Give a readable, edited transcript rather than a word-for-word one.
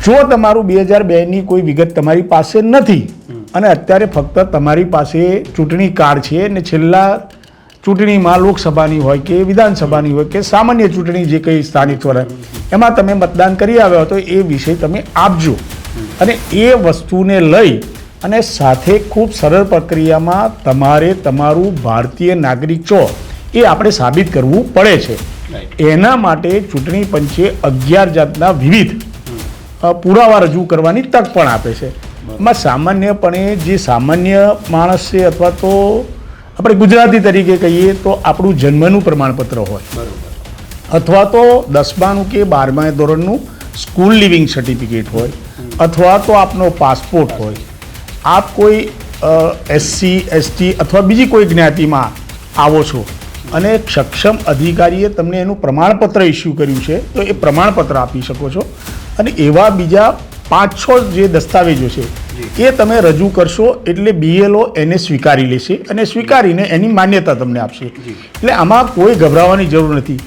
જો તમારું 2002ની કોઈ વિગત તમારી પાસે નથી અને અત્યારે ફક્ત તમારી પાસે ચૂંટણી કાર્ડ છે અને છેલ્લા ચૂંટણીમાં લોકસભાની હોય કે વિધાનસભાની હોય કે સામાન્ય ચૂંટણી જે કંઈ સ્થાનિક સ્વરાજ એમાં તમે મતદાન કરી આવ્યા હો તો એ વિષય તમે આપજો અને એ વસ્તુને લઈ અને સાથે ખૂબ સરળ પ્રક્રિયામાં તમારે તમારું ભારતીય નાગરિક છો એ આપણે સાબિત કરવું પડે છે. એના માટે ચૂંટણી પંચે 11 જાતના વિવિધ પુરાવા રજૂ કરવાની તક પણ આપે છે. એમાં સામાન્યપણે જે સામાન્ય માણસ છે અથવા તો આપણે ગુજરાતી તરીકે કહીએ તો આપણું જન્મનું પ્રમાણપત્ર હોય અથવા તો 10માનું કે 12મા ધોરણનું સ્કૂલ લિવિંગ સર્ટિફિકેટ હોય અથવા તો આપનો પાસપોર્ટ હોય. આપ કોઈ SC ST અથવા બીજી કોઈ જ્ઞાતિમાં આવો છો અને સક્ષમ અધિકારીએ તમને એનું પ્રમાણપત્ર ઇસ્યુ કર્યું છે તો એ પ્રમાણપત્ર આપી શકો છો અને એવા બીજા 5-6 જે દસ્તાવેજો છે એ તમે રજૂ કરશો એટલે BLO એને સ્વીકારી લેશે અને સ્વીકારીને એની માન્યતા તમને આપશે. એટલે આમાં કોઈ ગભરાવાની જરૂર નથી.